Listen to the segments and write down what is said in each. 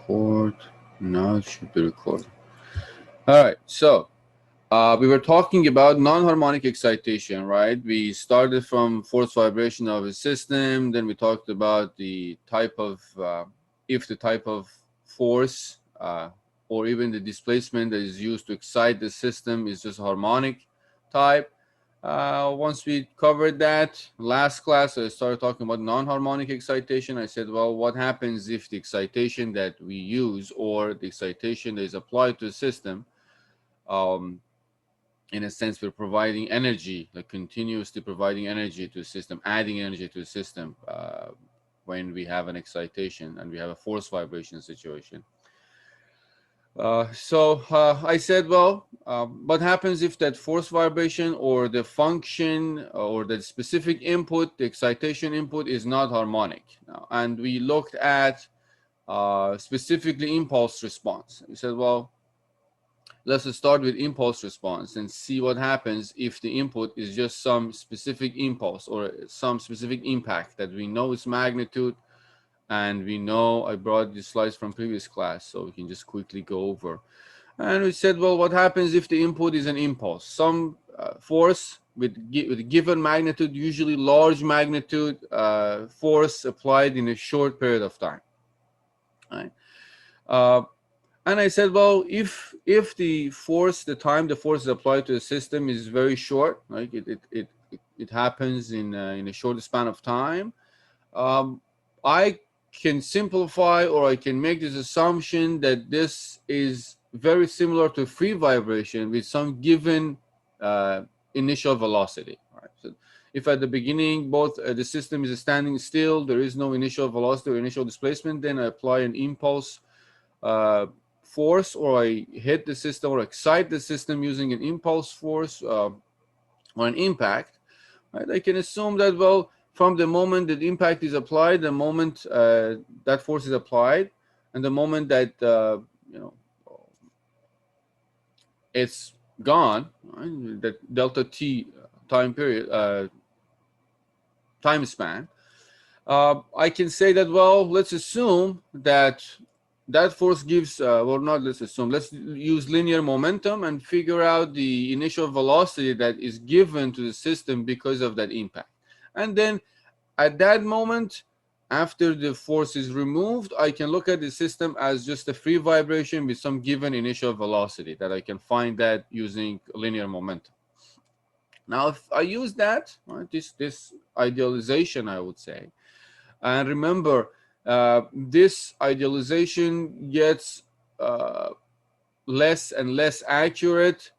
record. Now it should be recording. All right, so we were talking about non-harmonic excitation, right? We started from force vibration of a system, then we talked about the type of, if the type of force or even the displacement that is used to excite the system is just harmonic type. Once we covered that last class, I started talking about non-harmonic excitation. I said, well, what happens if the excitation that we use or the excitation that is applied to a system, in a sense, we're providing energy, like continuously providing energy to a system, adding energy to a system when we have an excitation and we have a force vibration situation. I said, well, what happens if that force vibration or the function or the specific input, the excitation input, is not harmonic? And we looked at specifically impulse response. We said, well, let's start with impulse response and see what happens if the input is just some specific impulse or some specific impact that we know its magnitude. And we know, I brought these slides from previous class, so we can just quickly go over. And we said, well, what happens if the input is an impulse? Some force with a given magnitude, usually large magnitude force applied in a short period of time. Right? And I said, well, if the force, the time the force is applied to a system is very short, like it happens in a short span of time, I can simplify, or I can make this assumption that this is very similar to free vibration with some given initial velocity. Right? So if at the beginning both the system is standing still, there is no initial velocity or initial displacement, then I apply an impulse force, or I hit the system or excite the system using an impulse force or an impact. Right? I can assume that, well, from the moment that impact is applied, the moment that force is applied, and the moment that it's gone, right? That delta t time period, time span, I can say that, well, let's assume that that force gives, well, not let's assume, let's use linear momentum and figure out the initial velocity that is given to the system because of that impact. And then at that moment, after the force is removed, I can look at the system as just a free vibration with some given initial velocity that I can find that using linear momentum. Now, if I use that, right, this idealization, I would say, and remember, this idealization gets less and less accurate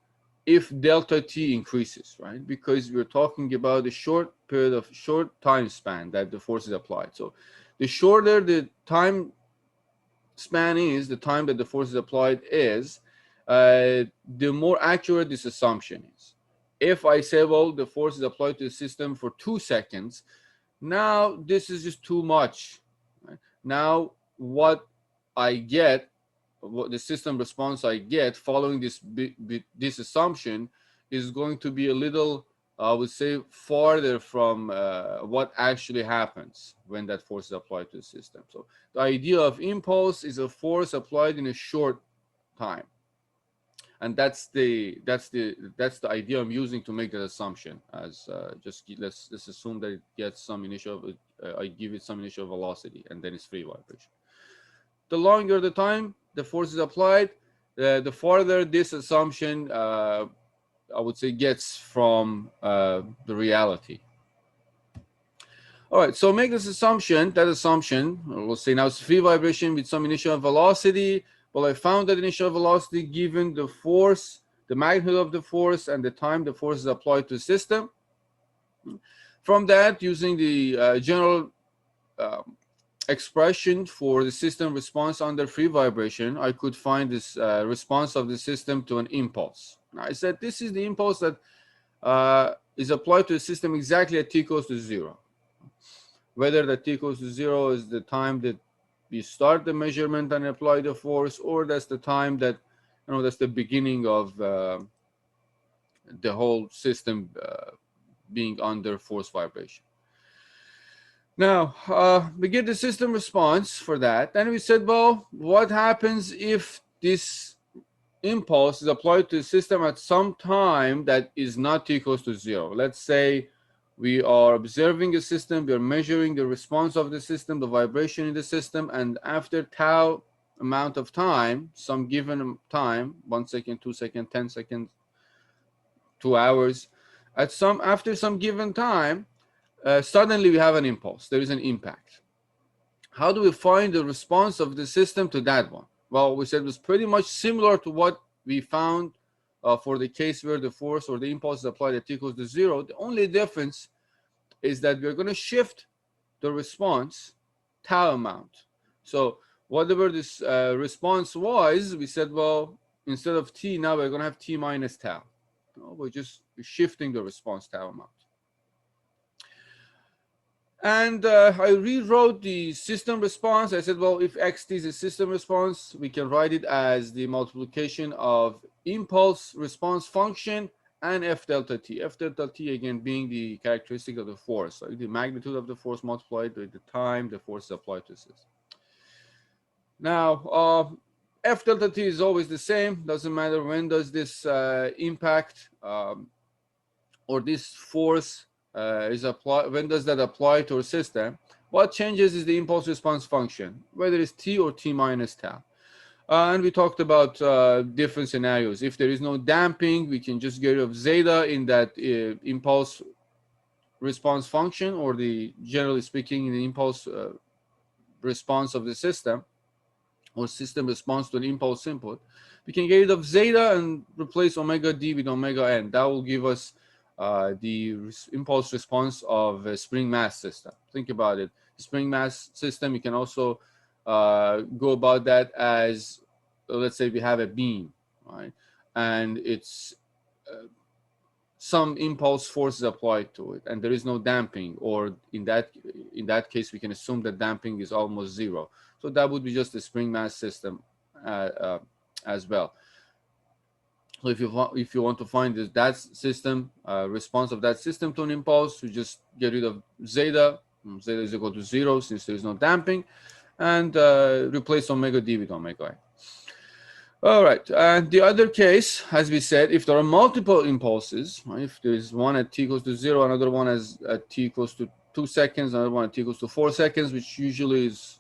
if delta t increases, right? Because we're talking about a short period of short time span that the force is applied. So the shorter the time span is, the time that the force is applied is, the more accurate this assumption is. If I say, well, the force is applied to the system for 2 seconds, now this is just too much. Right? Now what I get, what the system response I get following this assumption is going to be a little, I would say, farther from what actually happens when that force is applied to the system. So the idea of impulse is a force applied in a short time, and that's the idea I'm using to make that assumption. As just let's assume that it gets some initial, I give it some initial velocity, and then it's free vibration. The longer the time the force is applied, the farther this assumption, I would say, gets from the reality. All right, so make this assumption, we'll say now it's free vibration with some initial velocity. Well, I found that initial velocity given the force, the magnitude of the force, and the time the force is applied to the system. From that, using the general expression for the system response under free vibration, I could find this response of the system to an impulse. Now, I said this is the impulse that is applied to the system exactly at t equals to 0. Whether that t equals to 0 is the time that we start the measurement and apply the force, or that's the time that, that's the beginning of the whole system being under force vibration. Now, we get the system response for that. And we said, well, what happens if this impulse is applied to the system at some time that is not t equals to 0? Let's say we are observing a system, we are measuring the response of the system, the vibration in the system, and after tau amount of time, some given time, 1 second, 2 seconds, 10 seconds, 2 hours, after some given time, suddenly we have an impulse. There is an impact. How do we find the response of the system to that one? Well, we said it was pretty much similar to what we found for the case where the force or the impulse is applied at t equals to 0. The only difference is that we're going to shift the response tau amount. So whatever this response was, we said, well, instead of t, now we're going to have t minus tau. We're just shifting the response tau amount. And I rewrote the system response. I said, well, if xt is a system response, we can write it as the multiplication of impulse response function and f delta t. F delta t, again, being the characteristic of the force, like the magnitude of the force multiplied with the time the force is applied to the system. Now, f delta t is always the same. Doesn't matter when does this impact or this force is applied, when does that apply to our system. What changes is the impulse response function, whether it's t or t minus tau. And we talked about different scenarios. If there is no damping, we can just get rid of zeta in that impulse response function, or the, generally speaking, the impulse response of the system, or system response to an impulse input. We can get rid of zeta and replace omega d with omega n. That will give us the impulse response of a spring mass system. Think about it. Spring mass system, you can also go about that as, let's say we have a beam, right? And it's some impulse force is applied to it, and there is no damping, or in that case, we can assume that damping is almost 0. So that would be just a spring mass system as well. So if you want to find that system response of that system to an impulse, you just get rid of zeta. Zeta is equal to 0 since there is no damping, and replace omega d with omega n. All right, and the other case, as we said, if there are multiple impulses, right, if there is one at t equals to 0, another one at t equals to 2 seconds, another one at t equals to 4 seconds, which usually is,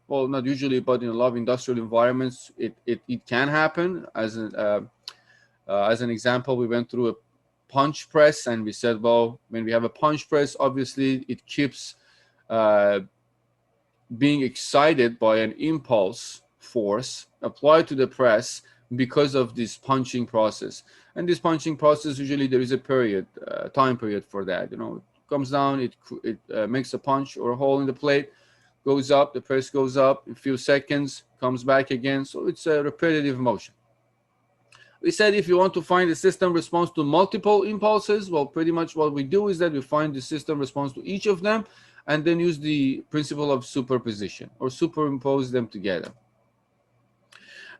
well, not usually, but in a lot of industrial environments, it can happen. As an example, we went through a punch press, and we said, well, when we have a punch press, obviously it keeps being excited by an impulse force applied to the press because of this punching process. And this punching process, usually there is a period, time period for that. It comes down, it makes a punch or a hole in the plate, goes up, the press goes up, a few seconds, comes back again. So it's a repetitive motion. We said if you want to find the system response to multiple impulses, well, pretty much what we do is that we find the system response to each of them and then use the principle of superposition, or superimpose them together.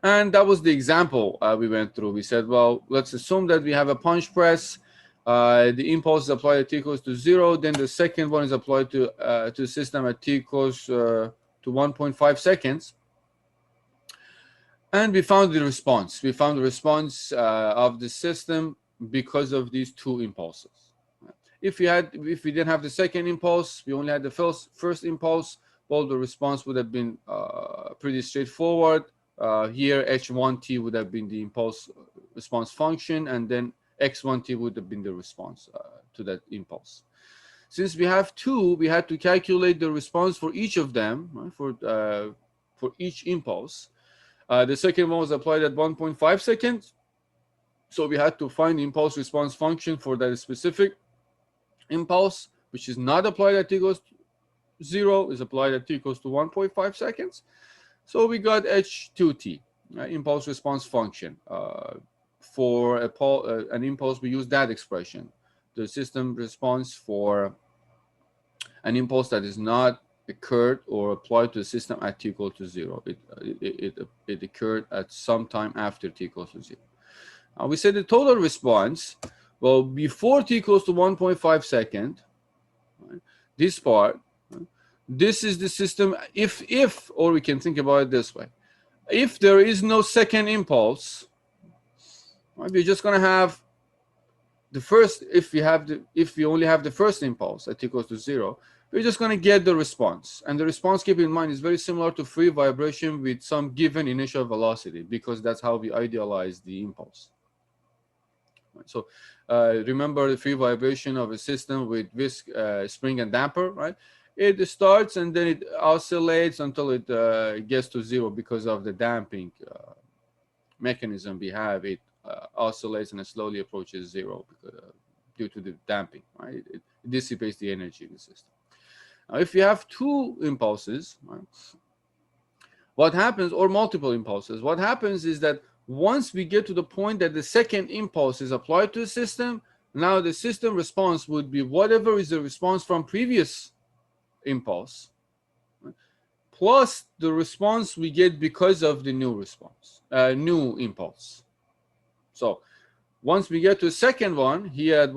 And that was the example we went through. We said, well, let's assume that we have a punch press. The impulse is applied at t equals to 0. Then the second one is applied to the system at t equals to 1.5 seconds. And we found the response. We found the response of the system because of these two impulses. If we didn't have the second impulse, we only had the first impulse, well, the response would have been pretty straightforward. Here, h1t would have been the impulse response function, and then x1t would have been the response to that impulse. Since we have two, we had to calculate the response for each of them, right, for each impulse. The second one was applied at 1.5 seconds. So we had to find the impulse response function for that specific impulse, which is not applied at t equals 0, is applied at t equals to 1.5 seconds. So we got h2t, impulse response function. For an impulse, we use that expression. The system response for an impulse that is not occurred or applied to the system at t equal to 0. It occurred at some time after t equals to 0. We said the total response, well, before t equals to 1.5 seconds, right, this part, This is the system. If, or we can think about it this way. If there is no second impulse, right, we're just going to have the first, if we only have the first impulse at t equals to 0, we're just going to get the response. And the response, keep in mind, is very similar to free vibration with some given initial velocity, because that's how we idealize the impulse. Right? So remember the free vibration of a system with whisk, spring, and damper, right? It starts and then it oscillates until it gets to 0 because of the damping mechanism we have. It oscillates and it slowly approaches 0 because, due to the damping, right? It dissipates the energy in the system. Now, if you have two impulses, right, what happens, or multiple impulses, what happens is that once we get to the point that the second impulse is applied to the system, now the system response would be whatever is the response from previous impulse, right, plus the response we get because of the new response, new impulse. So once we get to the second one, here at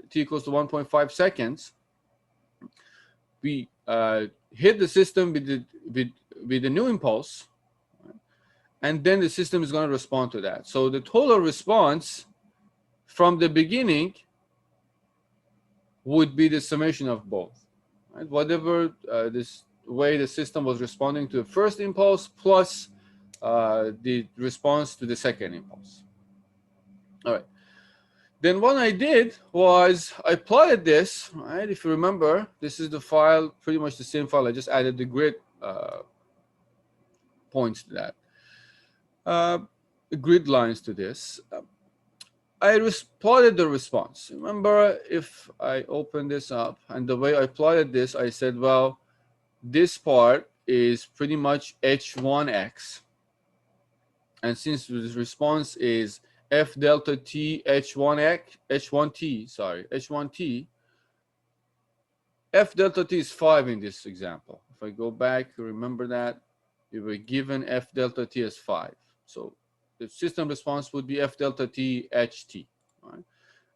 t equals to 1.5 seconds, we hit the system with the new impulse, right, and then the system is going to respond to that. So the total response from the beginning would be the summation of both, right? Whatever this way the system was responding to the first impulse plus the response to the second impulse. All right. Then what I did was I plotted this, right? If you remember, this is the file, pretty much the same file. I just added the grid points to that, grid lines to this. I plotted the response. Remember, if I open this up, and the way I plotted this, I said, well, this part is pretty much h1x. And since this response is f delta t h1t, f delta t is 5 in this example. If I go back, remember that we were given f delta t as 5. So the system response would be f delta t ht, right?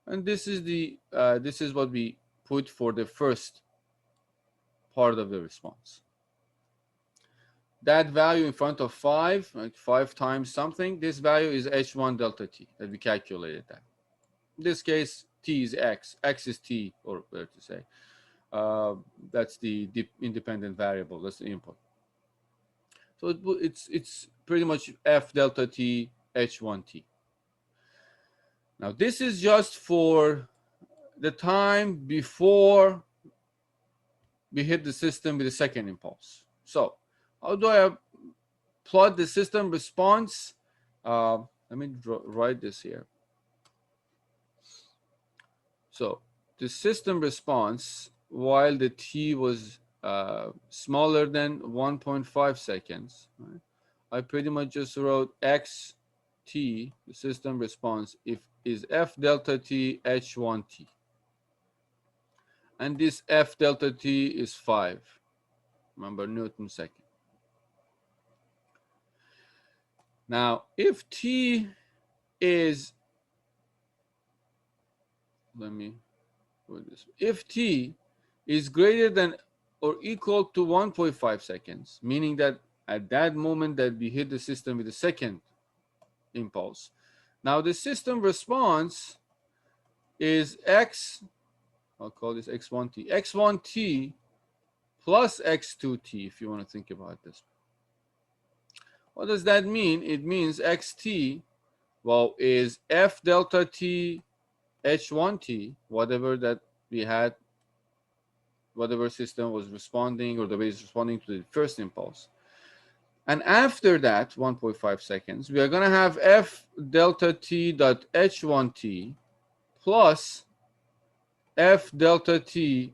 And this is what we put for the first part of the response. That value in front of 5, like 5 times something, this value is h1 delta t that we calculated that. In this case, t is x is t, or better to say. That's the independent variable, that's the input. So it's pretty much f delta t h1t. Now this is just for the time before we hit the system with the second impulse. So how do I plot the system response? Let me write this here. So the system response, while the t was smaller than 1.5 seconds, right, I pretty much just wrote xt, the system response, is f delta t h1t. And this f delta t is 5. Remember, Newton second. Now, if t is, if t is greater than or equal to 1.5 seconds, meaning that at that moment that we hit the system with the second impulse, now the system response is I'll call this x1t, x1t plus x2t, if you want to think about this. What does that mean? It means xt, well, is f delta t h1t, whatever that we had, whatever system was responding, or the way it's responding to the first impulse. And after that 1.5 seconds, we are going to have f delta t dot h1t plus f delta t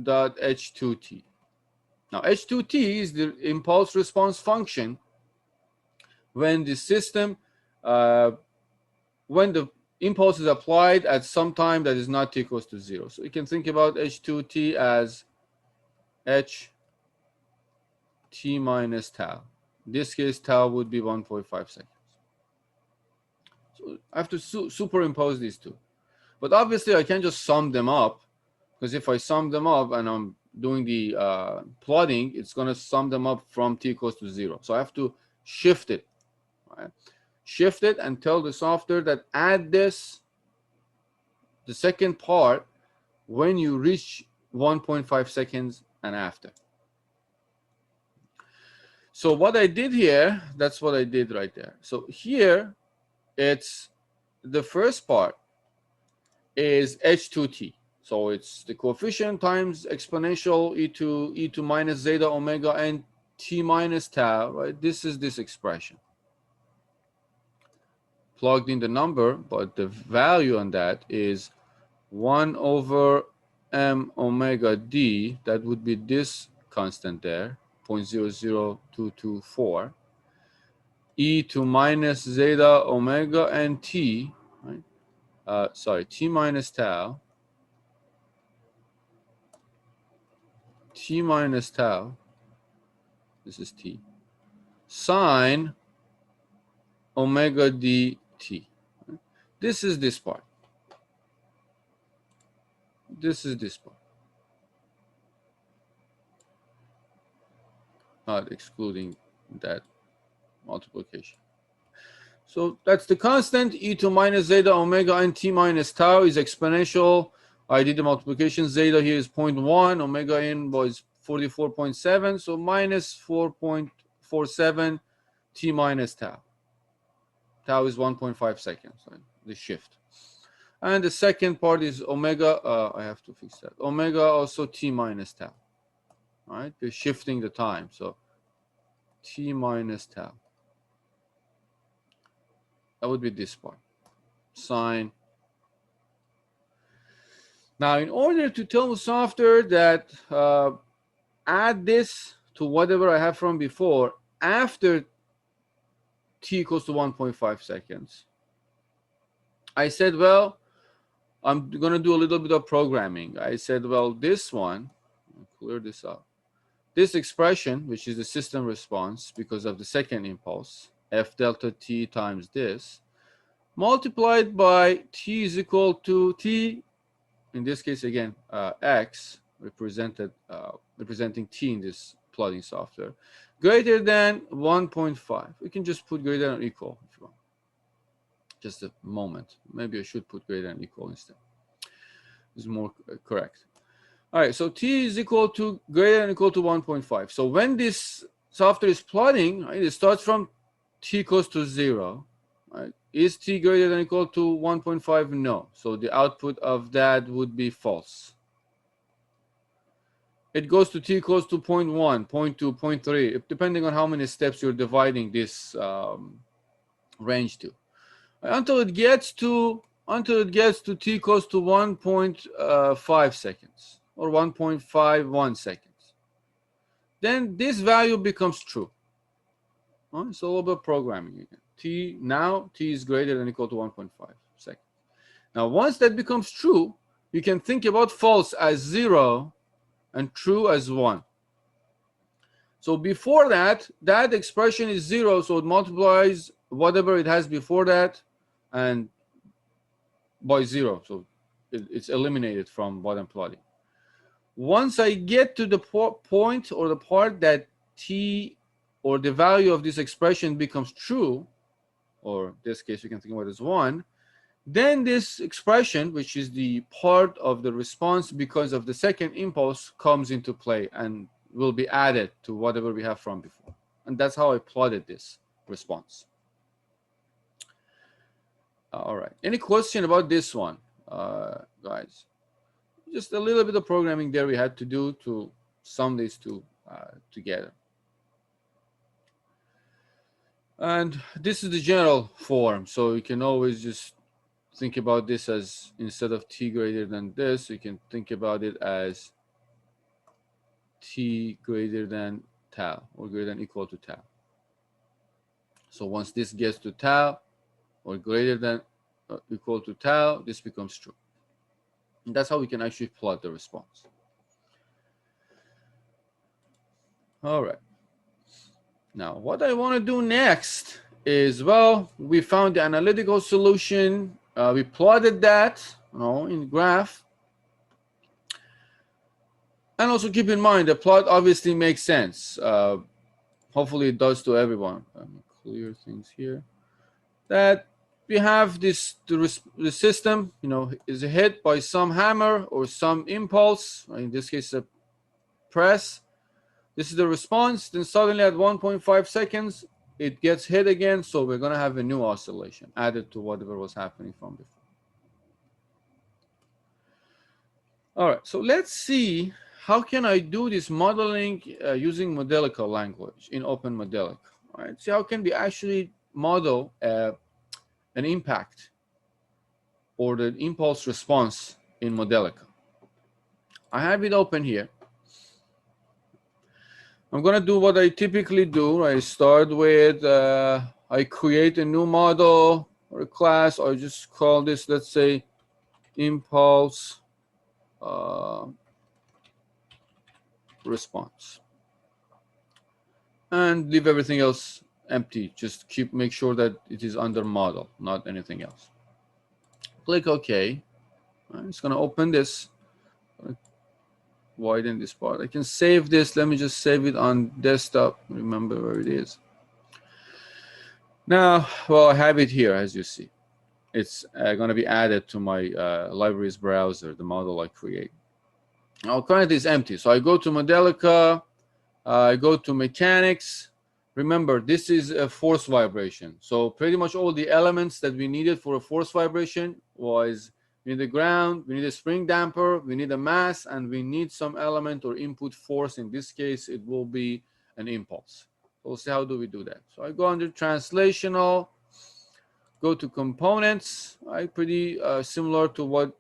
dot h2t. Now h2t is the impulse response function when the system, when the impulse is applied at some time that is not t equals to 0. So you can think about h2t as h t minus tau. In this case, tau would be 1.5 seconds. So I have to superimpose these two. But obviously, I can't just sum them up, because if I sum them up and I'm doing the plotting, it's going to sum them up from t equals to 0. So I have to shift it, right? Shift it and tell the software that add this, the second part, when you reach 1.5 seconds and after. So what I did here, that's what I did right there. So here, it's the first part is h2t. So it's the coefficient times exponential e to minus zeta omega and t minus tau, right? This is this expression. Plugged in the number, but the value on that is 1 over m omega d. That would be this constant there, 0.00224. E to minus zeta omega and t, right? Sorry, t minus tau. T minus tau, this is t, sine omega dt. This is this part. This is this part. Not excluding that multiplication. So that's the constant. E to minus zeta omega and t minus tau is exponential. I did the multiplication. Zeta here is 0.1. Omega n was 44.7. So minus 4.47 t minus tau. Tau is 1.5 seconds, right? The shift. And the second part is omega. I have to fix that. Omega also t minus tau. Right? They're shifting the time. So t minus tau. That would be this part. Sine. Now, in order to tell the software that add this to whatever I have from before after t equals to 1.5 seconds, I said, well, I'm going to do a little bit of programming. I said, well, this one, I'll clear this up. This expression, which is the system response because of the second impulse, f delta t times this, multiplied by t is equal to t, in this case again, x, representing t in this plotting software, greater than 1.5. We can just put greater than or equal if you want. Just a moment. Maybe I should put greater than equal instead. It's more correct. All right, so t is equal to greater than or equal to 1.5. So when this software is plotting, right, it starts from t equals to 0. Right? Is t greater than or equal to 1.5? No. So the output of that would be false. It goes to t equals to 0.1, 0.2, 0.3, depending on how many steps you're dividing this range to. Until it gets to t equals to 1.5 seconds or 1.51 seconds. Then this value becomes true. It's a little bit of programming again. T is greater than or equal to 1.5 seconds. Now, once that becomes true, you can think about false as 0 and true as 1. So before that, that expression is 0, so it multiplies whatever it has before that and by 0. So it's eliminated from what I'm plotting. Once I get to the point or the part that t or the value of this expression becomes true, or in this case we can think about it as 1, then this expression, which is the part of the response because of the second impulse, comes into play and will be added to whatever we have from before. And that's how I plotted this response. All right. Any question about this one, guys? Just a little bit of programming there we had to do to sum these two together. And this is the general form. So you can always just think about this as, instead of t greater than this, you can think about it as t greater than tau or greater than equal to tau. So once this gets to tau or greater than equal to tau, this becomes true. And that's how we can actually plot the response. All right. Now, what I want to do next is, well, we found the analytical solution. We plotted that, in graph. And also keep in mind, the plot obviously makes sense. Hopefully it does to everyone. Let me clear things here. That we have this, the system, you know, is hit by some hammer or some impulse, in this case a press. This is the response. Then suddenly at 1.5 seconds, it gets hit again. So we're going to have a new oscillation added to whatever was happening from before. All right, so let's see how can I do this modeling using Modelica language in OpenModelica. All right, see how can we actually model an impact or the impulse response in Modelica. I have it open here. I'm going to do what I typically do. I start with, I create a new model or a class. I just call this, let's say, impulse response. And leave everything else empty. Just make sure that it is under model, not anything else. Click OK. It's going to open this. Widen this part. I can save this. Let me just save it on desktop. Remember where it is. Now, well, I have it here, as you see. It's going to be added to my libraries browser, the model I create. Now, currently it's empty. So I go to Modelica. I go to mechanics. Remember, this is a force vibration. So pretty much all the elements that we needed for a force vibration was, we need a ground, we need a spring damper, we need a mass, and we need some element or input force. In this case, it will be an impulse. So we'll see how do we do that. So I go under translational, go to components. Pretty similar to what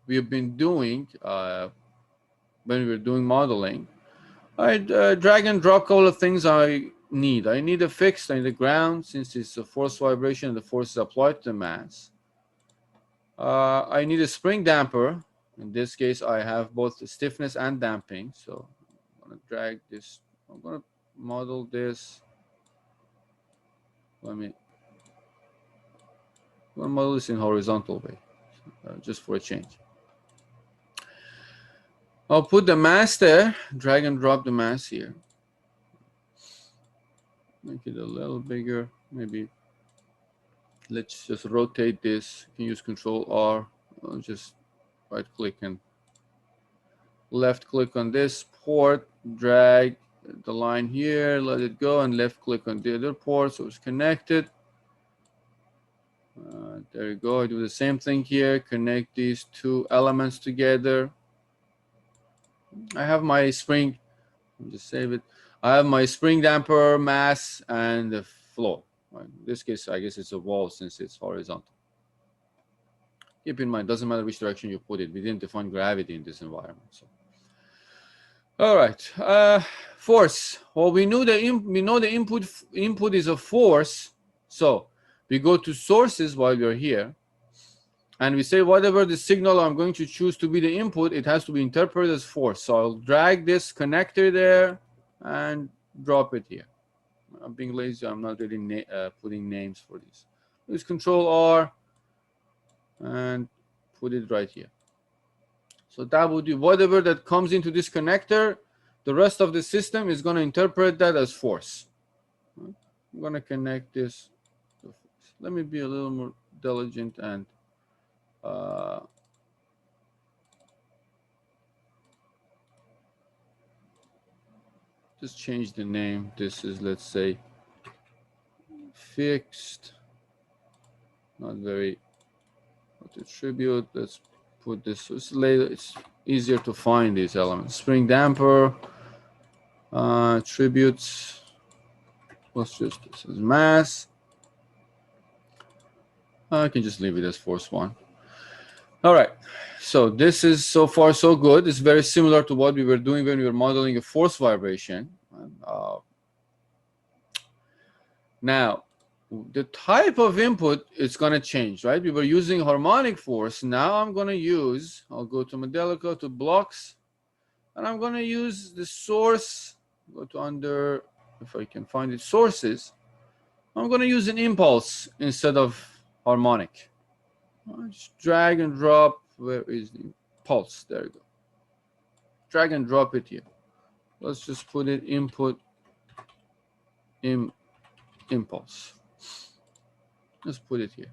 we have been doing when we were doing modeling. I drag and drop a couple of things I need. I need a fixed, I need a ground, since it's a force vibration and the force is applied to the mass. I need a spring damper. In this case, I have both stiffness and damping. So I'm going to drag this. I'm going to model this. I'm going to model this in horizontal way, just for a change. I'll put the mass there, drag and drop the mass here. Make it a little bigger, maybe. Let's just rotate this. You can use Control R. I'll just right click and left click on this port, drag the line here, let it go, and left click on the other port so it's connected. There you go. I do the same thing here, connect these two elements together. I have my spring, I'll just save it. I have my spring damper, mass, and the floor. In this case, I guess it's a wall since it's horizontal. Keep in mind, doesn't matter which direction you put it. We didn't define gravity in this environment. So, all right, force. Well, we know the input is a force. So we go to sources while we're here, and we say whatever the signal I'm going to choose to be the input, it has to be interpreted as force. So I'll drag this connector there and drop it here. I'm being lazy. I'm not really putting names for these. Use Control R and put it right here. So that would be whatever that comes into this connector, the rest of the system is going to interpret that as force. I'm going to connect this to force. Let me be a little more diligent and just change the name. This is, let's say, fixed, not very attribute. Let's put this, so it's easier to find these elements. Spring damper, attributes, let's just, this is mass. I can just leave it as force 1. All right, so this is so far so good. It's very similar to what we were doing when we were modeling a force vibration. Now, the type of input is going to change, right? We were using harmonic force. Now I'm going to use, I'll go to Modelica, to blocks, and I'm going to use the source, go to under, if I can find it, sources. I'm going to use an impulse instead of harmonic. I'll just drag and drop. Where is the pulse? There you go. drag and drop it here. Let's just put it input impulse. Let's put it here.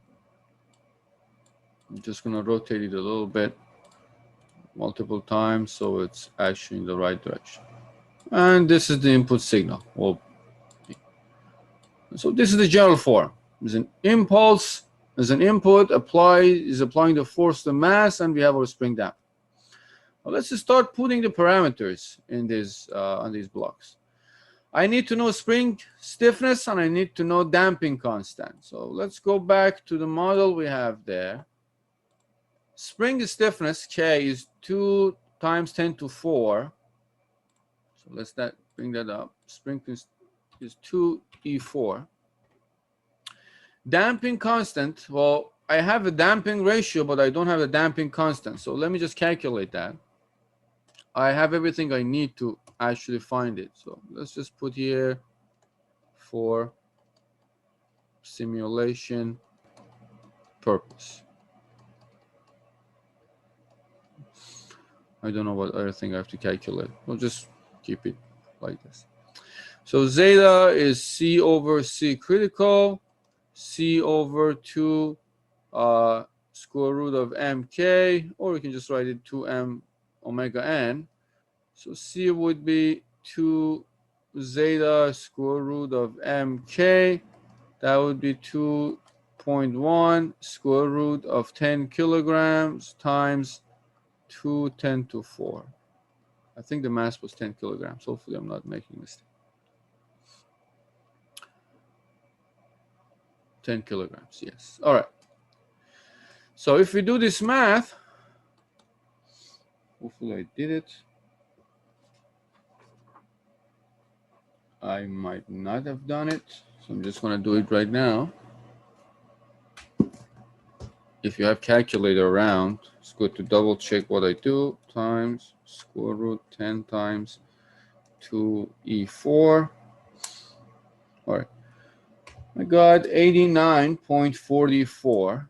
I'm just going to rotate it a little bit, multiple times, so it's actually in the right direction. And this is the input signal. Well, so this is the general form. There's an impulse, there's an input, is applying the force to mass, and we have our spring damp. Well, let's just start putting the parameters in this on these blocks. I need to know spring stiffness, and I need to know damping constant. So let's go back to the model we have there. Spring stiffness, K, is 2 times 10 to 4. So let's bring that up. Spring is 2E4. Damping constant, well, I have a damping ratio, but I don't have a damping constant. So let me just calculate that. I have everything I need to actually find it. So let's just put here for simulation purpose. I don't know what other thing I have to calculate. We'll just keep it like this. So zeta is C over C critical, C over 2 square root of mk, or you can just write it 2m omega n. So C would be 2 zeta square root of mk. That would be 2.1 square root of 10 kilograms times 2 10 to 4. I think the mass was 10 kilograms. Hopefully I'm not making a mistake. 10 kilograms, yes. All right. So if we do this math, hopefully I did it. I might not have done it, so I'm just going to do it right now. If you have calculator around, it's good to double check what I do. Times square root 10 times 2E4. All right. I got 89.44.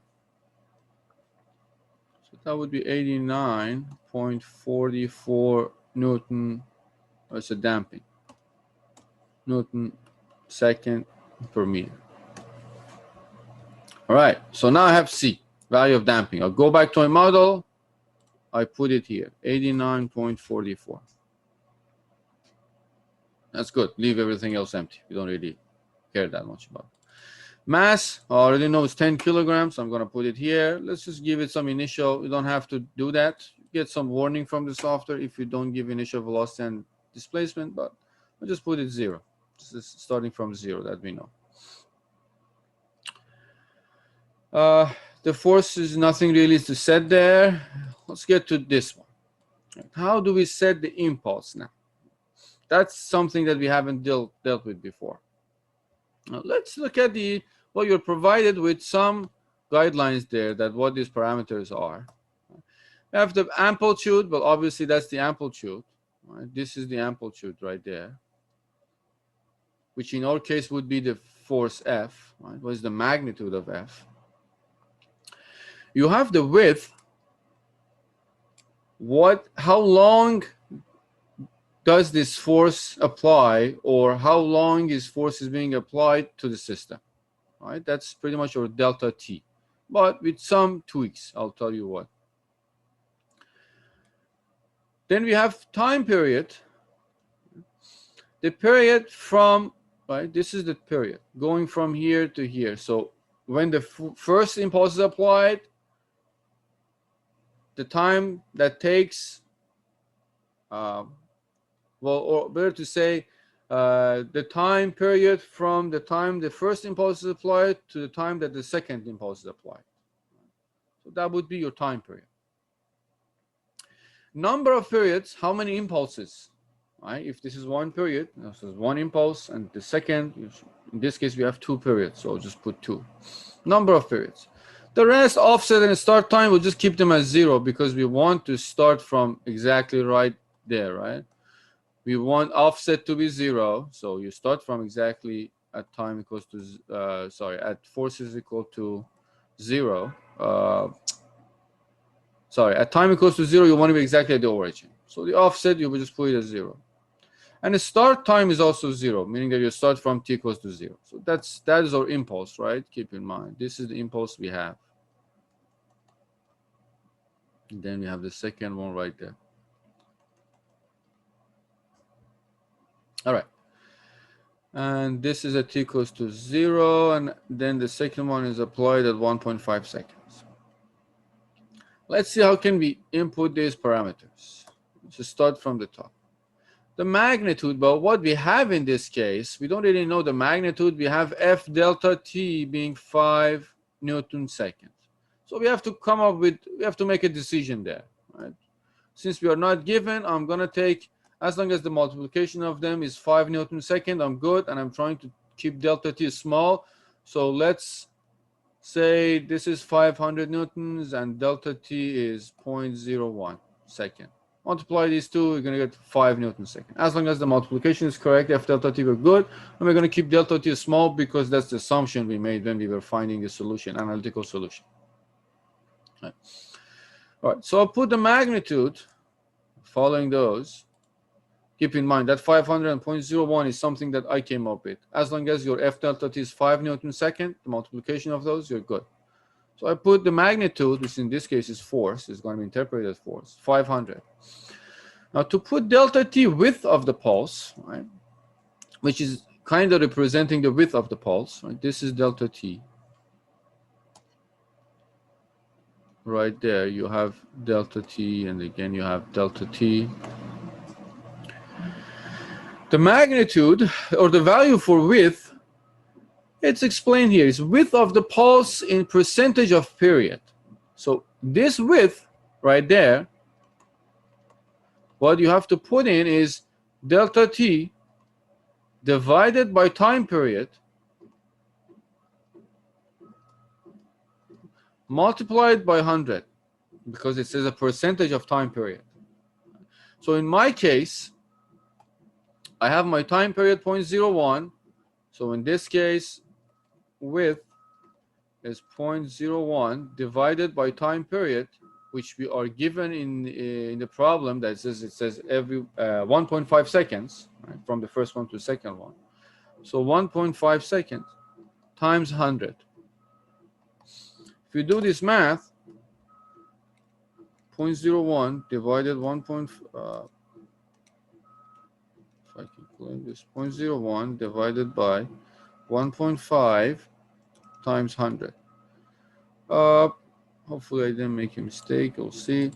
So that would be 89.44 Newton. It's a damping. Newton second per meter. All right. So now I have C, value of damping. I'll go back to my model. I put it here, 89.44. That's good. Leave everything else empty. We don't really care that much about it. Mass, I already know it's 10 kilograms. I'm going to put it here. Let's just give it some initial. You don't have to do that. Get some warning from the software if you don't give initial velocity and displacement, but I'll just put it 0. This is starting from 0 that we know. The force is nothing really to set there. Let's get to this one. How do we set the impulse now? That's something that we haven't dealt with before. Now, let's look at what you're provided with some guidelines there that what these parameters are. We have the amplitude, but obviously that's the amplitude. Right? This is the amplitude right there, which in our case would be the force F. Right? What is the magnitude of F? You have the width. How long does this force apply, or how long is force being applied to the system? All right, that's pretty much our delta T, but with some tweaks. I'll tell you what. Then we have time period. The period from, right, this is the period going from here to here. So when the first impulse is applied, the time that takes, well, or better to say, the time period from the time the first impulse is applied to the time that the second impulse is applied. So that would be your time period. Number of periods, how many impulses? Right? If this is one period, this is one impulse, and the second, in this case, we have 2 periods, so I'll just put 2. Number of periods. The rest, offset and start time, we'll just keep them as 0 because we want to start from exactly right there, right? We want offset to be 0, so you start from exactly at time equals to, at force is equal to 0. At time equals to 0, you want to be exactly at the origin. So the offset, you will just put it as 0. And the start time is also 0, meaning that you start from t equals to 0. So that is our impulse, right? Keep in mind, this is the impulse we have. And then we have the second one right there. All right. And this is at t equals to 0, and then the second one is applied at 1.5 seconds. Let's see how can we input these parameters. Let's just start from the top. The magnitude, but what we have in this case, we don't really know the magnitude. We have F delta T being 5 Newton seconds. So we have to make a decision there, right? Since we are not given, I'm going to take, as long as the multiplication of them is 5 Newton second, I'm good, and I'm trying to keep delta T small. So let's say this is 500 Newtons and delta T is 0.01 second. Multiply these two, you're going to get 5 Newton second. As long as the multiplication is correct, F delta T, we're good. And we're going to keep delta T small because that's the assumption we made when we were finding the solution, analytical solution. All right, so I'll put the magnitude following those. Keep in mind that 500 and 0.01 is something that I came up with. As long as your F delta T is 5 Newton second, the multiplication of those, you're good. So I put the magnitude, which in this case is force, is going to be interpreted as force, 500. Now to put delta T width of the pulse, right, which is kind of representing the width of the pulse, right? This is delta T. Right there, you have delta T, and again you have delta T. The magnitude, or the value for width, it's explained here. It's width of the pulse in percentage of period. So this width right there, what you have to put in is delta T divided by time period multiplied by 100, because it says a percentage of time period. So in my case, I have my time period 0.01. So in this case, width is 0.01 divided by time period, which we are given in the problem that says every 1.5 seconds, right, from the first one to the second one. So 1.5 seconds times 100. If you do this math, 0.01 divided 1. If I calculate this, 0.01 divided by 1.5 times 100. Hopefully I didn't make a mistake. We'll see.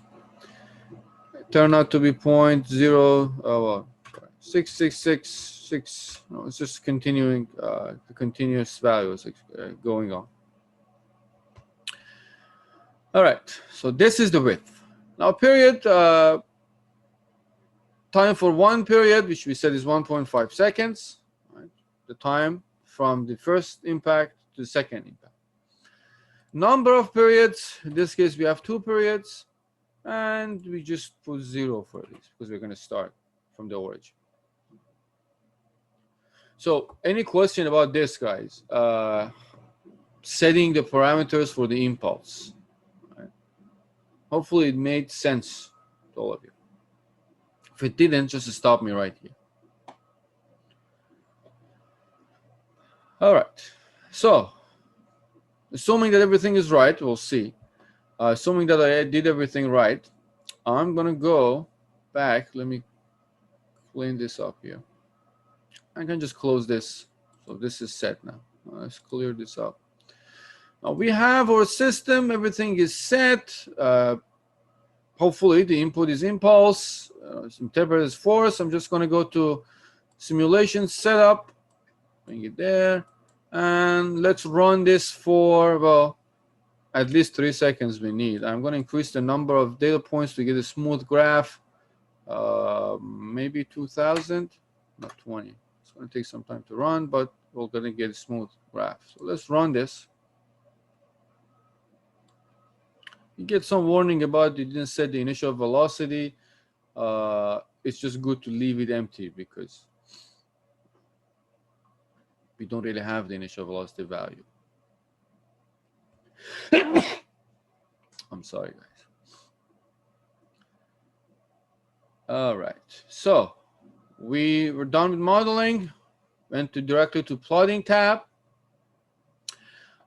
It turned out to be 0.6666. No, it's just continuing, the continuous values going on. All right, so this is the width. Now period, time for one period, which we said is 1.5 seconds, right? The time from the first impact to the second impact. Number of periods, in this case we have 2 periods, and we just put 0 for these because we're going to start from the origin. So any question about this, guys? Setting the parameters for the impulse. Right? Hopefully it made sense to all of you. If it didn't, just stop me right here. All right, so assuming that everything is right, we'll see. Assuming that I did everything right, I'm going to go back. Let me clean this up here. I can just close this. So this is set now. Let's clear this up. Now we have our system. Everything is set. Hopefully the input is impulse. It's interpreted as force. I'm just going to go to simulation setup. Bring it there. And let's run this for, well, at least 3 seconds we need. I'm going to increase the number of data points to get a smooth graph. Maybe 2,000, not 20. It's going to take some time to run, but we're going to get a smooth graph. So let's run this. You get some warning about you didn't set the initial velocity. It's just good to leave it empty because we don't really have the initial velocity value. I'm sorry, guys. All right, so we were done with modeling, went directly to plotting tab.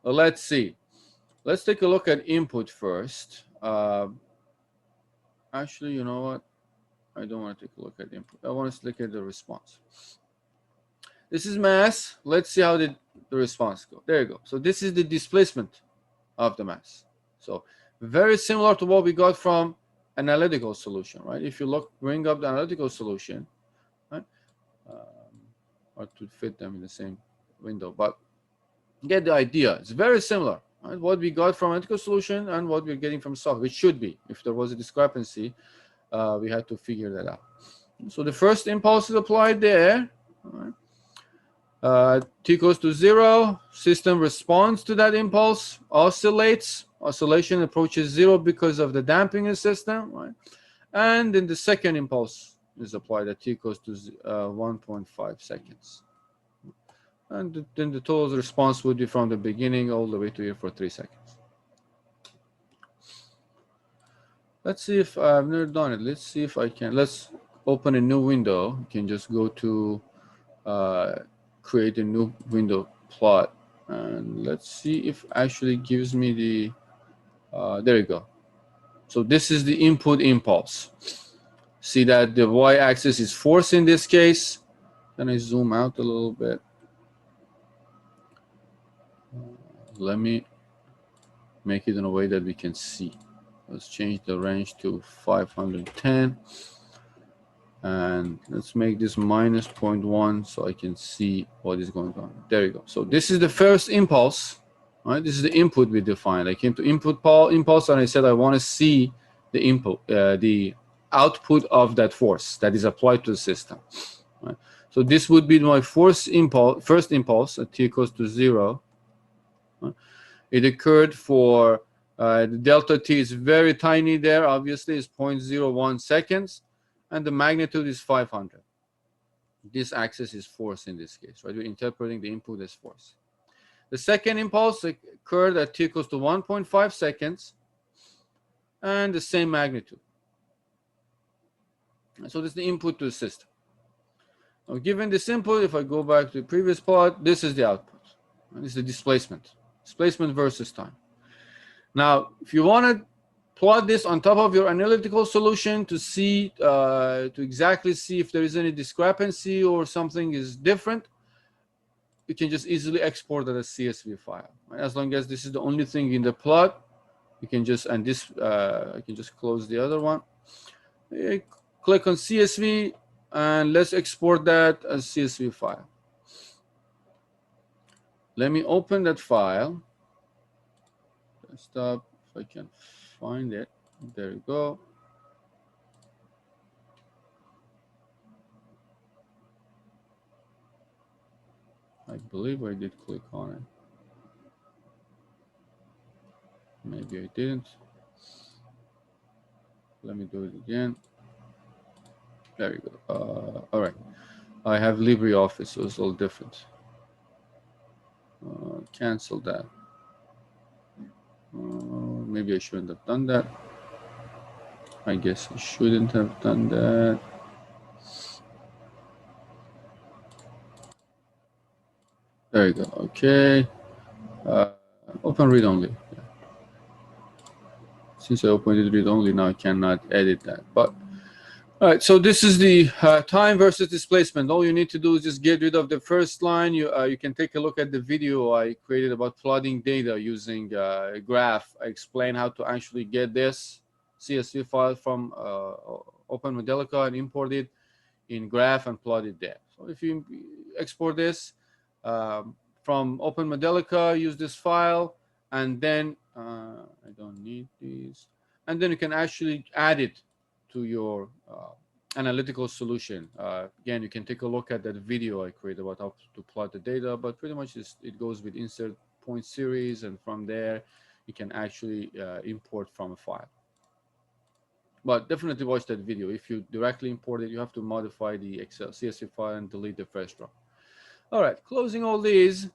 Let's see. Let's take a look at input first. Actually, you know what? I don't want to take a look at input. I want to look at the response. This is mass. Let's see how did the response go. There you go. So this is the displacement of the mass. So very similar to what we got from analytical solution, right? If you look, bring up the analytical solution, right? Or to fit them in the same window, but get the idea. It's very similar, right? What we got from analytical solution and what we're getting from software. It should be. If there was a discrepancy, we had to figure that out. So the first impulse is applied there. Right? T goes to 0. System responds to that impulse, oscillates. Oscillation approaches 0 because of the damping in the system. Right? And then the second impulse is applied at T goes to 1.5 seconds. And then the total response would be from the beginning all the way to here for 3 seconds. Let's see if I've never done it. Let's see if I can. Let's open a new window. You can just go to create a new window plot. And let's see if actually gives me the, there you go. So this is the input impulse. See that the y-axis is force in this case. Then I zoom out a little bit. Let me make it in a way that we can see. Let's change the range to 510. And let's make this minus 0.1 so I can see what is going on. There you go. So this is the first impulse, right? This is the input we defined. I came to input impulse and I said I want to see the input, the output of that force that is applied to the system. Right? So this would be my first impulse at t equals to 0. Right? It occurred for the delta t is very tiny there. Obviously, it's 0.01 seconds. And the magnitude is 500. This axis is force in this case, right? We're interpreting the input as force. The second impulse occurred at t equals to 1.5 seconds and the same magnitude. So this is the input to the system. Now, given this input, if I go back to the previous plot, this is the output. This is the displacement. Displacement versus time. Now, if you want to plot this on top of your analytical solution to see, to exactly see if there is any discrepancy or something is different, you can just easily export that as CSV file. Right? As long as this is the only thing in the plot, you can just, and this, I can just close the other one. Click on CSV and let's export that as CSV file. Let me open that file. Stop if I can find it. There you go. I believe I did click on it. Maybe I didn't. Let me do it again. There you go. All right. I have LibreOffice, so it's all different. Cancel that. Maybe I shouldn't have done that. I guess I shouldn't have done that. There you go. Okay. Open read only. Yeah. Since I opened it read only, now I cannot edit that. But all right. So this is the time versus displacement. All you need to do is just get rid of the first line. You can take a look at the video I created about plotting data using a graph. I explain how to actually get this CSV file from OpenModelica and import it in graph and plot it there. So if you export this from OpenModelica, use this file, and then I don't need these, and then you can actually add it to your analytical solution. Again, you can take a look at that video I created about how to plot the data, but pretty much it goes with insert point series, and from there you can actually import from a file. But definitely watch that video. If you directly import it, you have to modify the Excel CSV file and delete the first row. All right, closing all these,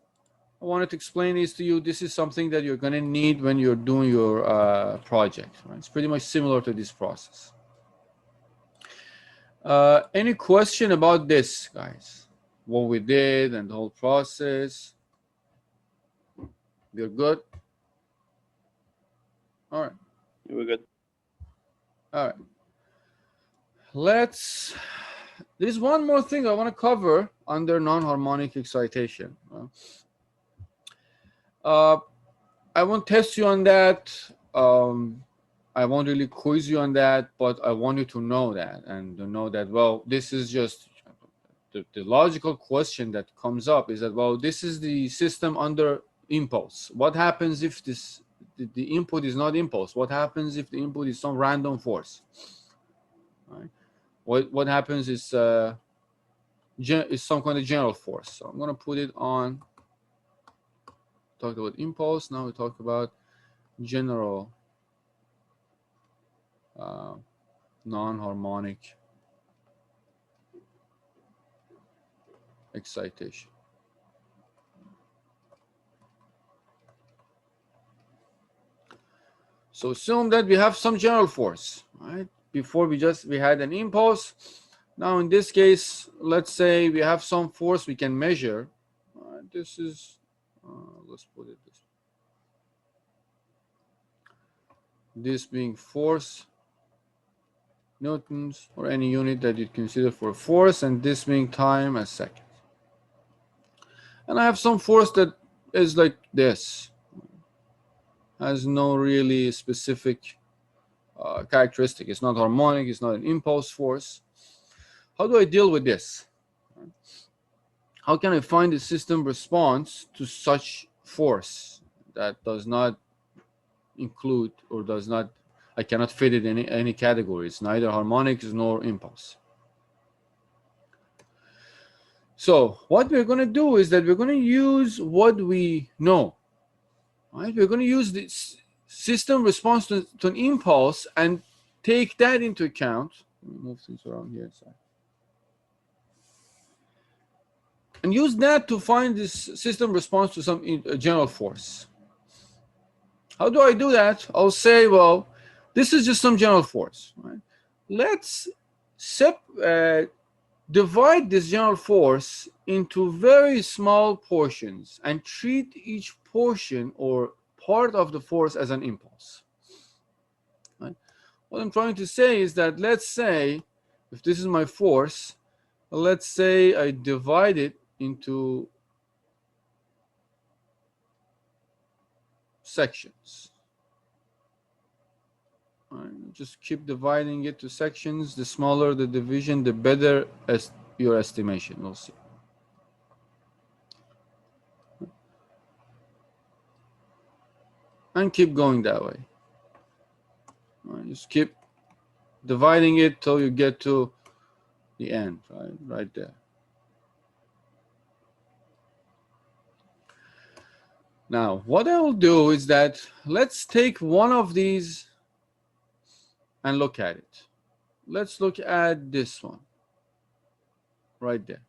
I wanted to explain this to you. This is something that you're going to need when you're doing your project. Right? It's pretty much similar to this process. Any question about this, guys? What we did and the whole process? We're good? All right. We're good. All right. There's one more thing I want to cover under non-harmonic excitation. I won't test you on that. I won't really quiz you on that, but I want you to know that and to know that, well, this is just the logical question that comes up is that, well, this is the system under impulse. What happens if the input is not impulse? What happens if the input is some random force? Right? What happens is some kind of general force. So I'm going to put it on. Talked about impulse. Now we talk about general non-harmonic excitation. So assume that we have some general force, right? Before we had an impulse. Now in this case, let's say we have some force we can measure. This is, let's put it this way. This being force, newtons, or any unit that you consider for force, and this being time as seconds. And I have some force that is like this, has no really specific characteristic. It's not harmonic, it's not an impulse force. How do I deal with this? How can I find a system response to such force that does not include or does not, I cannot fit it in any category. It's neither harmonics nor impulse. So what we're going to do is that we're going to use what we know. Right? We're going to use this system response to an impulse and take that into account. Let me move things around here. Sorry. And use that to find this system response to some general force. How do I do that? I'll say, well, this is just some general force. Right? Let's divide this general force into very small portions and treat each portion or part of the force as an impulse. Right? What I'm trying to say is that, let's say, if this is my force, let's say I divide it into sections. Right? Just keep dividing it to sections. The smaller the division, the better as your estimation. We'll see. And keep going that way. Right? Just keep dividing it till you get to the end, right there. Now, what I will do is that let's take one of these and look at it. Let's look at this one right there.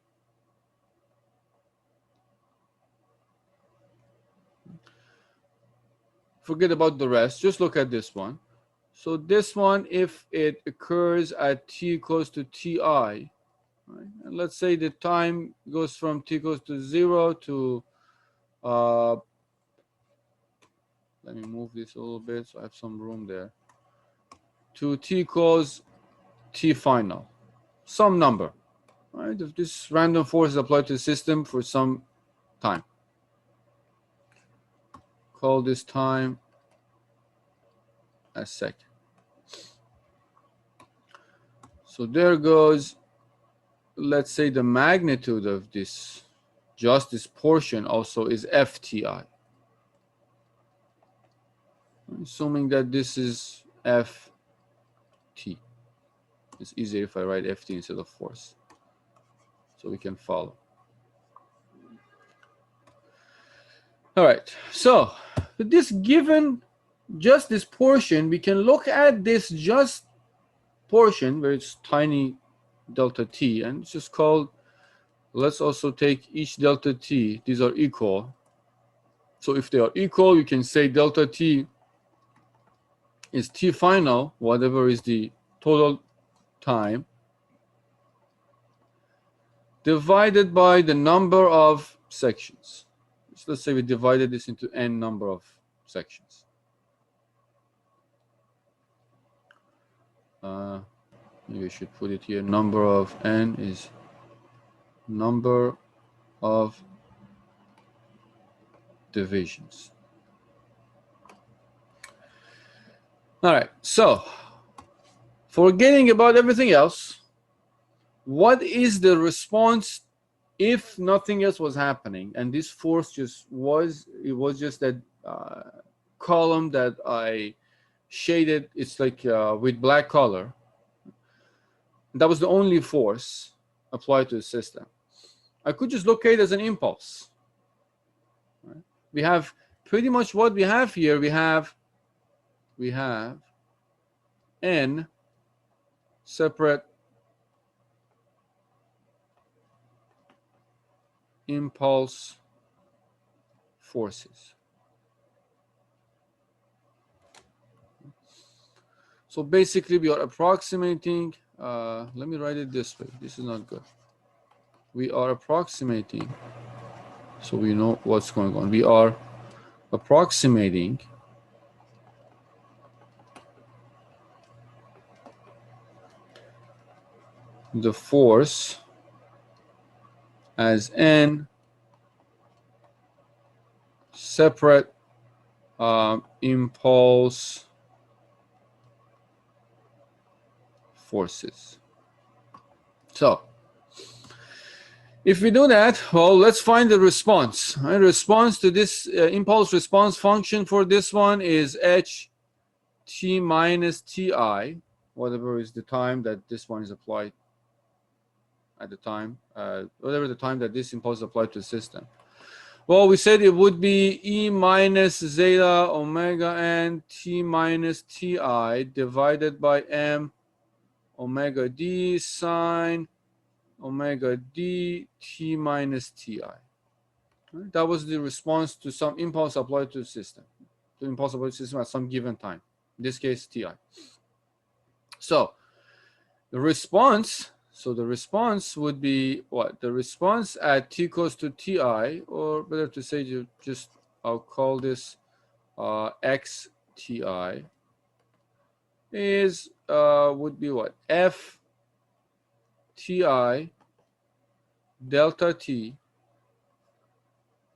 Forget about the rest, just look at this one. So this one, if it occurs at t equals to ti, right? And let's say the time goes from t equals to 0 to, let me move this a little bit so I have some room there, to t equals t final, some number, right? If this random force is applied to the system for some time, call this time a second. So there goes, let's say the magnitude of this, just this portion also is FTI. Assuming that this is FT. It's easier if I write FT instead of force, so we can follow. All right, so with this given just this portion, we can look at this just portion where it's tiny delta t, and it's just called, let's also take each delta t, these are equal. So if they are equal, you can say delta t is t final, whatever is the total time, divided by the number of sections. So let's say we divided this into n number of sections. Maybe I should put it here. Number of n is number of divisions. All right, so forgetting about everything else, what is the response if nothing else was happening and this force just was, it was just that column that I shaded, it's like with black color. That was the only force applied to the system. I could just locate it as an impulse. Right? We have pretty much what we have here. We have n separate impulse forces. So basically we are approximating, let me write it this way. This is not good. We are approximating, so we know what's going on. We are approximating the force as n separate impulse forces. So if we do that, well, let's find the response. Right? Response to this impulse response function for this one is h t minus ti, whatever is the time that this one is applied at the time, whatever the time that this impulse is applied to the system. Well, we said it would be e minus zeta omega n t minus ti divided by m omega d sine omega d t minus ti. Right? That was the response to some impulse applied to the system, to impulse applied to the system at some given time. In this case, ti. So the response, would be what? The response at t equals to ti, or better to say, just I'll call this x ti, is would be what? F ti delta t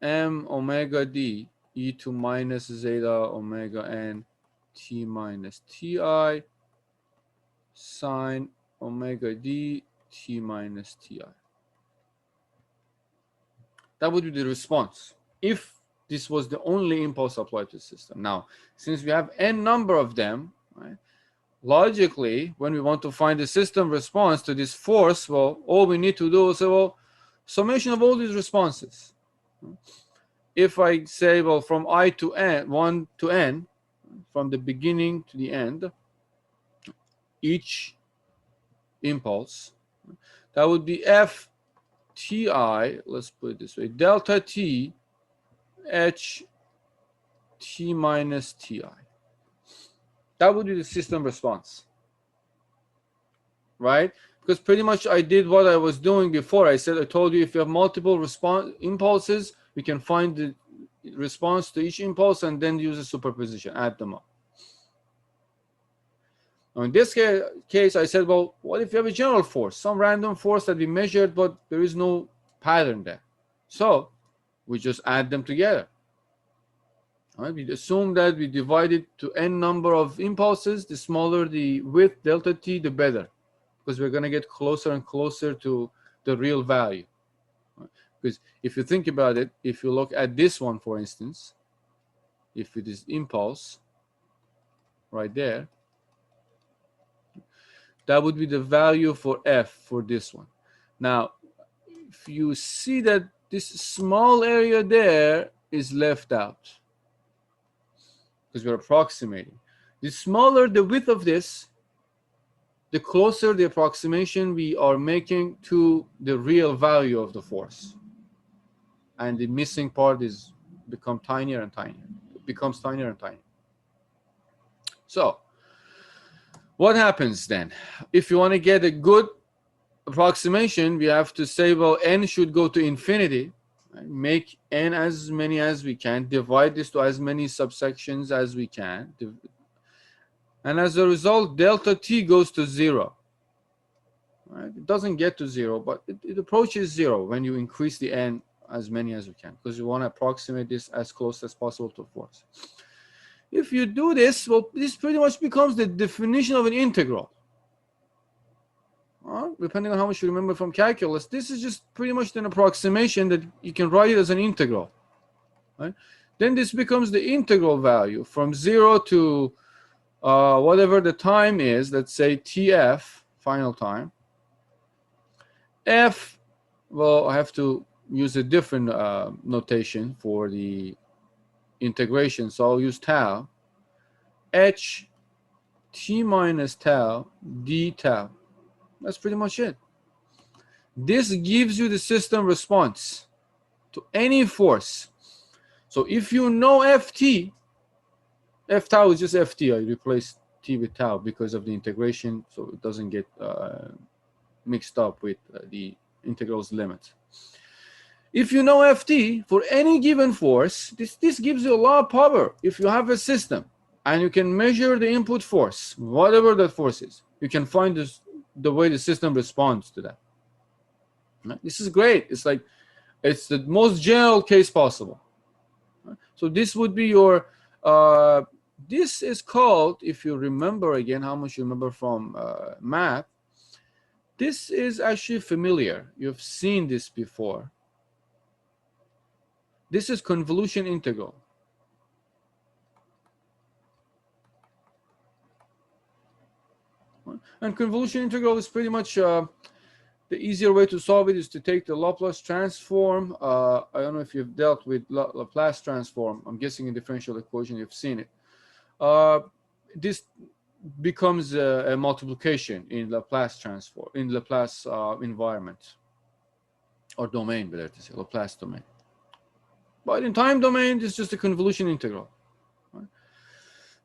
m omega d e to minus zeta omega n t minus ti sine omega d t minus ti. That would be the response if this was the only impulse applied to the system. Now, since we have n number of them, right, logically, when we want to find the system response to this force, well, all we need to do is say, well, summation of all these responses. If I say, well, from I to n, 1 to n, from the beginning to the end, each impulse, that would be f ti, let's put it this way, delta t h t minus ti. That would be the system response, right? Because pretty much I did what I was doing before. I told you if you have multiple impulses, we can find the response to each impulse and then use a superposition, add them up. Now in this case, I said, well, what if you have a general force, some random force that we measured, but there is no pattern there? So we just add them together. All right, we assume that we divide it to n number of impulses. The smaller the width, delta t, the better, because we're going to get closer and closer to the real value. Right? Because if you think about it, if you look at this one, for instance, if it is impulse right there, that would be the value for f for this one. Now, if you see that this small area there is left out, because we're approximating. The smaller the width of this, the closer the approximation we are making to the real value of the force. And the missing part becomes tinier and tinier. It becomes tinier and tinier. So what happens then? If you want to get a good approximation, we have to say, well, n should go to infinity. Right? Make n as many as we can, divide this to as many subsections as we can, and as a result, delta t goes to 0. Right? It doesn't get to 0, but it approaches 0 when you increase the n as many as we can, because you want to approximate this as close as possible to force. If you do this, well, this pretty much becomes the definition of an integral. Depending on how much you remember from calculus, this is just pretty much an approximation that you can write it as an integral. Right? Then this becomes the integral value from 0 to whatever the time is, let's say tf, final time. F, well, I have to use a different notation for the integration, so I'll use tau. H t minus tau d tau. That's pretty much it. This gives you the system response to any force. So if you know ft, f tau is just ft. I replace t with tau because of the integration, so it doesn't get mixed up with the integral's limit. If you know ft for any given force, this gives you a lot of power. If you have a system and you can measure the input force, whatever that force is, you can find the way the system responds to that. This is great. It's like, it's the most general case possible. So this would be your, this is called, if you remember again, how much you remember from math, this is actually familiar. You've seen this before. This is convolution integral. And convolution integral is pretty much the easier way to solve it is to take the Laplace transform. I don't know if you've dealt with Laplace transform. I'm guessing in differential equation you've seen it. This becomes a multiplication in Laplace transform, in Laplace environment, or domain, better to say, Laplace domain. But in time domain, it's just a convolution integral. Right?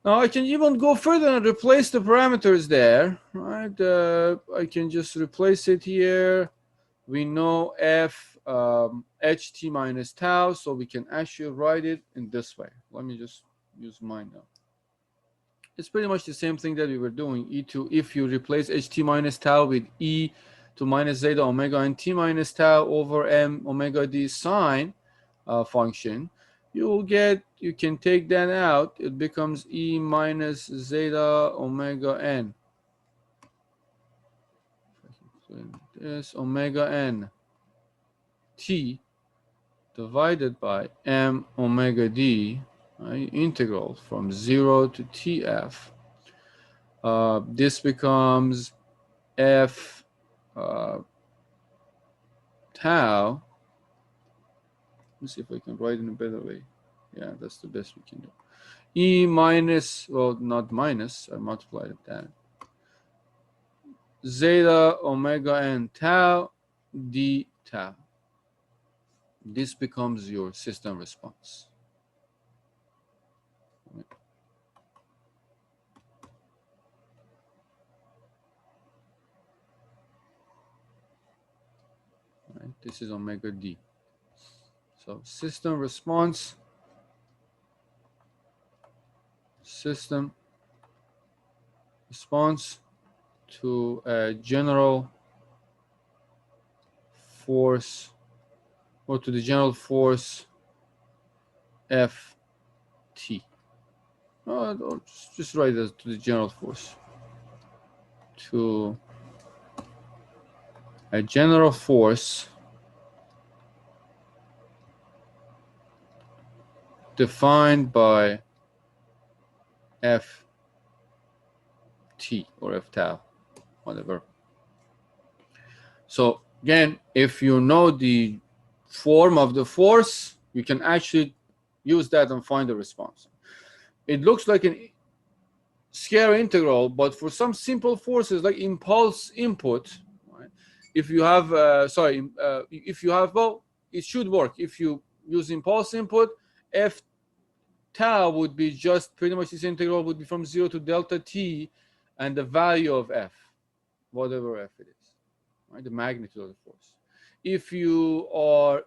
Now I can even go further and replace the parameters there. Right? I can just replace it here. We know f ht minus tau, so we can actually write it in this way. Let me just use mine now. It's pretty much the same thing that we were doing. E2, if you replace ht minus tau with e to minus zeta omega and t minus tau over m omega d sine function, you will get, you can take that out. It becomes e minus zeta omega n. This omega n t divided by m omega d, right, integral from 0 to tf. This becomes f tau. Let me see if I can write it in a better way. Yeah, that's the best we can do. E minus, well, not minus, I multiplied it that. Zeta omega n tau d tau. This becomes your system response. Right, this is omega d. So system response, to a general force, or to the general force Ft. Or just write it to the general force. To a general force defined by Ft or F tau, whatever. So again, if you know the form of the force, you can actually use that and find the response. It looks like a scalar integral, but for some simple forces like impulse input, right? If you have, if you have, well, it should work. If you use impulse input, F tau would be just pretty much this integral would be from 0 to delta t and the value of f, whatever f it is. right? The magnitude of the force. If you are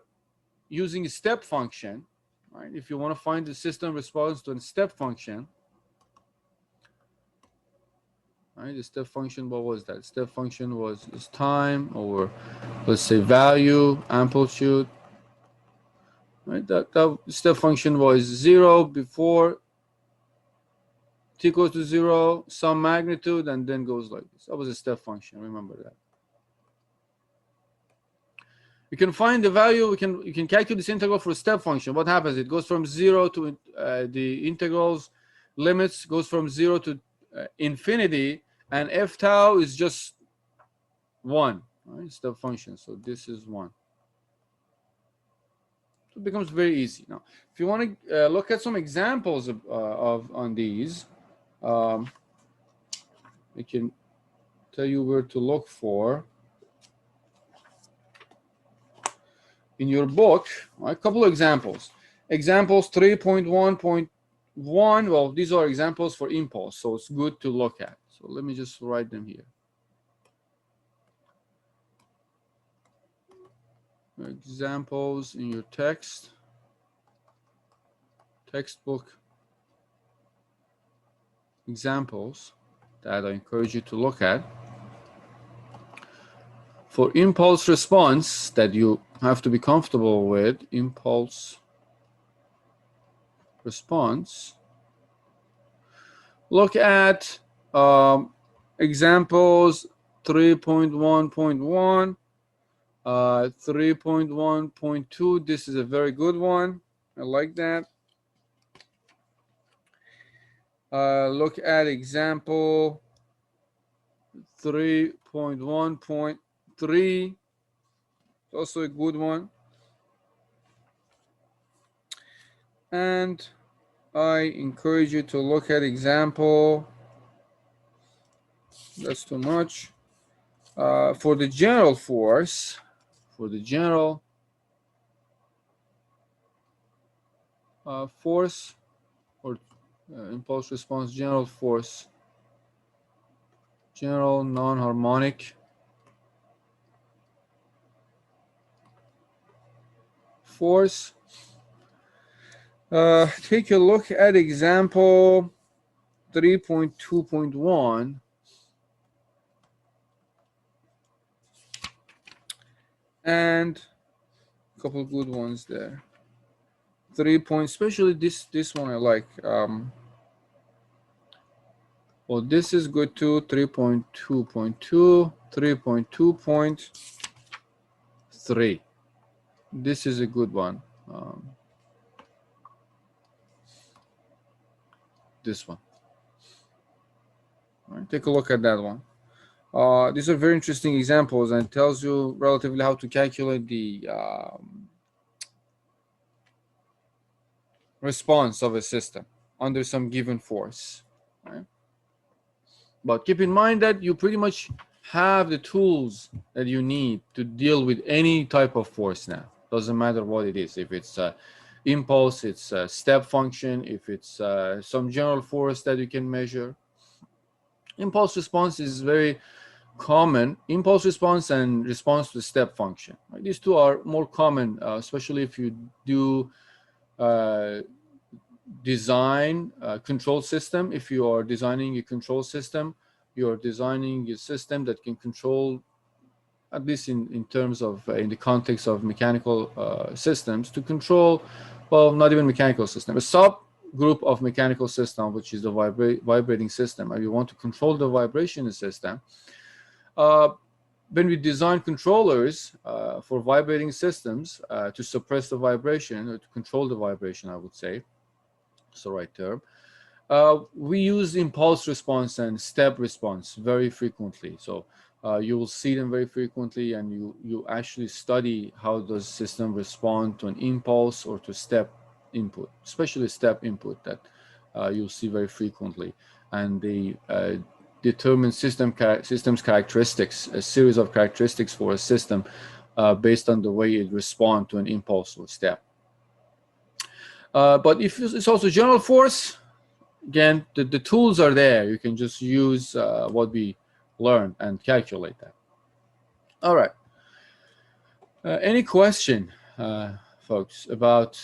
using a step function, right? If you want to find the system response to a step function, right? The step function, what was that? Step function was this time, or let's say value, amplitude, right? That step function was 0 before t equals to 0, some magnitude, and then goes like this. That was a step function. Remember that. You can find the value. You can calculate this integral for a step function. What happens? It goes from 0 to the integrals limits goes from 0 to infinity, and f tau is just 1. Right? Step function. So this is 1. So it becomes very easy. Now, if you want to look at some examples of on these, I can tell you where to look for. In your book, a couple of examples. Examples 3.1.1, well, these are examples for impulse, so it's good to look at. So let me just write them here. Examples in your textbook. Examples that I encourage you to look at. For impulse response that you have to be comfortable with, impulse response, look at examples 3.1.1, 3.1.2. This is a very good one. I like that. Look at example 3.1.3. Also a good one. And I encourage you to look at example, that's too much, for the general force, for the general force, or impulse response general force, general non-harmonic force. Take a look at example 3.2.1. And a couple of good ones there. 3 points, especially this one I like. Well, this is good too. 3.2.2, 3.2.3. This is a good one. This one. All right, take a look at that one. These are very interesting examples, and it tells you relatively how to calculate the response of a system under some given force. Right? But keep in mind that you pretty much have the tools that you need to deal with any type of force now. Doesn't matter what it is. If it's impulse, it's a step function, if it's some general force that you can measure. Impulse response is very common. Impulse response and response to step function. Right? These two are more common, especially if you do design a control system. If you are designing a control system, you're designing a system that can control, at least in terms of in the context of mechanical systems, to control, well, not even mechanical system, a subgroup of mechanical system, which is the vibrating system, and you want to control the vibration in the system. When we design controllers for vibrating systems to suppress the vibration, or to control the vibration, I would say, it's the right term, we use impulse response and step response very frequently. So you will see them very frequently, and you actually study how does system respond to an impulse or to step input, especially step input, that you'll see very frequently. And they determine systems characteristics, a series of characteristics for a system based on the way it responds to an impulse or step. But if it's also general force, again, the tools are there. You can just use what we learned and calculate that. All right. Any question, folks, about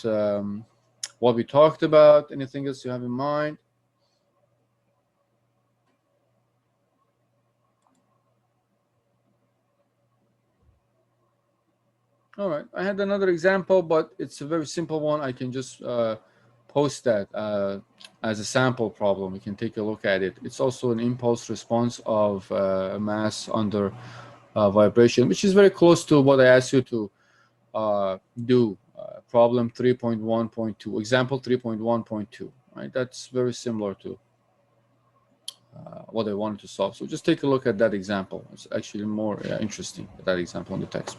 what we talked about? Anything else you have in mind? All right. I had another example, but it's a very simple one. I can just post that as a sample problem. You can take a look at it. It's also an impulse response of a mass under vibration, which is very close to what I asked you to do. Problem 3.1.2, example 3.1.2. Right? That's very similar to what I wanted to solve. So just take a look at that example. It's actually more interesting, that example in the text.